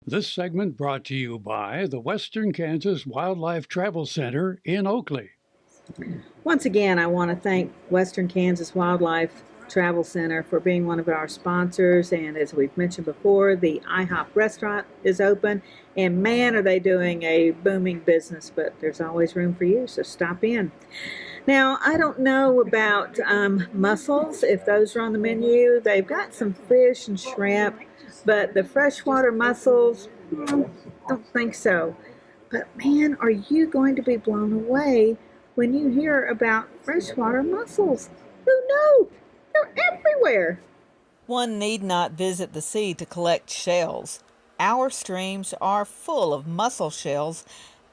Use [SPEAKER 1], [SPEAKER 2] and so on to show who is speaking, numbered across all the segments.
[SPEAKER 1] This segment brought to you by the Western Kansas Wildlife Travel Center in Oakley.
[SPEAKER 2] Once again, I want to thank Western Kansas Wildlife Travel Center for being one of our sponsors. And as we've mentioned before, the IHOP restaurant is open. And man, are they doing a booming business, but there's always room for you, so stop in. Now, I don't know about mussels, if those are on the menu. They've got some fish and shrimp, but the freshwater mussels, don't think so. But man, are you going to be blown away when you hear about freshwater mussels? Who knew? They're everywhere.
[SPEAKER 3] One need not visit the sea to collect shells. Our streams are full of mussel shells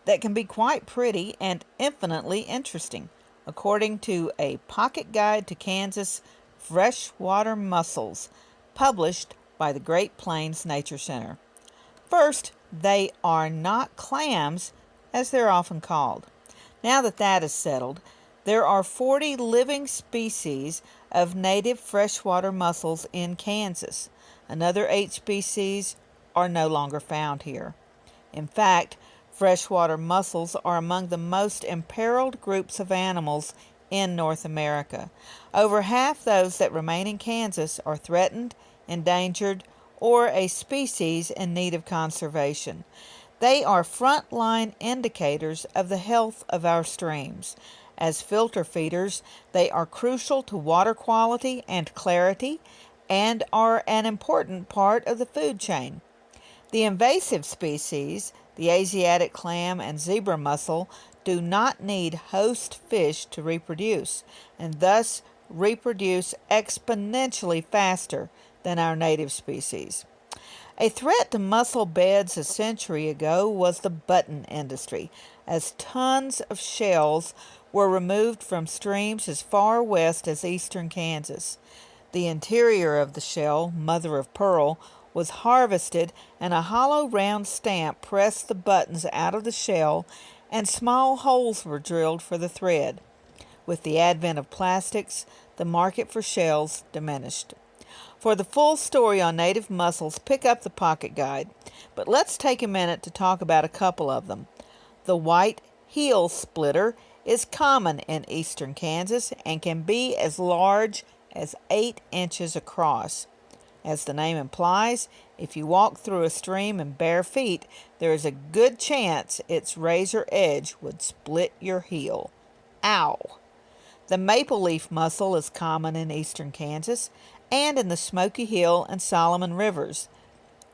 [SPEAKER 3] that can be quite pretty and infinitely interesting, according to a pocket guide to Kansas freshwater mussels, published by the Great Plains Nature Center. First, they are not clams, as they're often called. Now that is settled, there are 40 living species of native freshwater mussels in Kansas. Another 8 species are no longer found here. In fact, freshwater mussels are among the most imperiled groups of animals in North America. Over half those that remain in Kansas are threatened, endangered, or a species in need of conservation. They are frontline indicators of the health of our streams. As filter feeders, they are crucial to water quality and clarity and are an important part of the food chain. The invasive species, the Asiatic clam and zebra mussel, do not need host fish to reproduce, and thus reproduce exponentially faster than our native species. A threat to mussel beds a century ago was the button industry, as tons of shells were removed from streams as far west as eastern Kansas. The interior of the shell, mother of pearl, was harvested and a hollow round stamp pressed the buttons out of the shell, and small holes were drilled for the thread. With the advent of plastics, the market for shells diminished. For the full story on native mussels, pick up the pocket guide. But let's take a minute to talk about a couple of them. The white heel splitter is common in eastern Kansas and can be as large as 8 inches across. As the name implies, if you walk through a stream in bare feet, there is a good chance its razor edge would split your heel. Ow! The maple leaf mussel is common in eastern Kansas and in the Smoky Hill and Solomon rivers,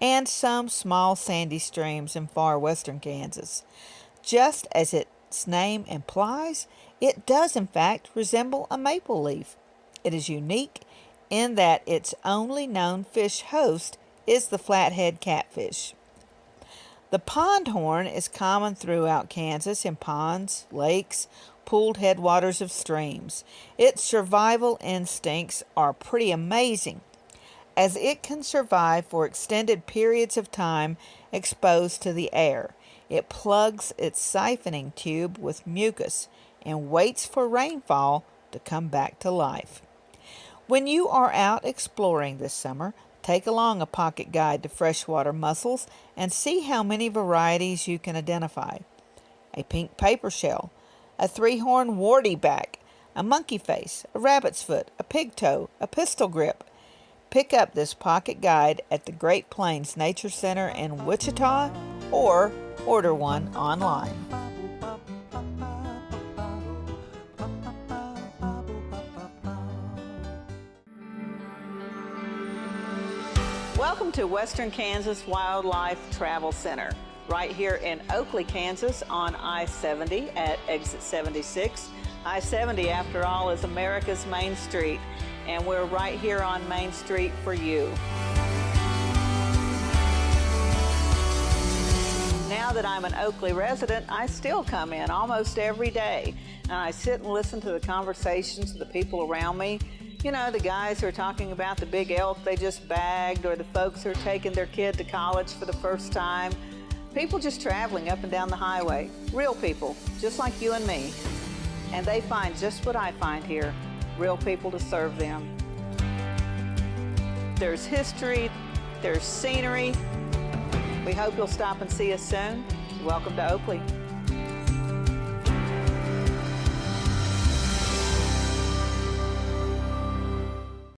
[SPEAKER 3] and some small sandy streams in far western Kansas. Just as its name implies, it does in fact resemble a maple leaf. It is unique in that its only known fish host is the flathead catfish. The pondhorn is common throughout Kansas in ponds, lakes, pooled headwaters of streams. Its survival instincts are pretty amazing, as it can survive for extended periods of time exposed to the air. It plugs its siphoning tube with mucus and waits for rainfall to come back to life. When you are out exploring this summer, take along a pocket guide to freshwater mussels and see how many varieties you can identify. A pink paper shell, a 3-horn warty-back, a monkey face, a rabbit's foot, a pigtoe, a pistol grip. Pick up this pocket guide at the Great Plains Nature Center in Wichita or order one online. Welcome to Western Kansas Wildlife Travel Center, right here in Oakley, Kansas on I-70 at exit 76. I-70, after all, is America's Main Street, and we're right here on Main Street for you. Now that I'm an Oakley resident, I still come in almost every day, and I sit and listen to the conversations of the people around me. You know, the guys who are talking about the big elk they just bagged, or the folks who are taking their kid to college for the first time. People just traveling up and down the highway. Real people, just like you and me. And they find just what I find here, real people to serve them. There's history, there's scenery, We hope you'll stop and see us soon. Welcome to Oakley.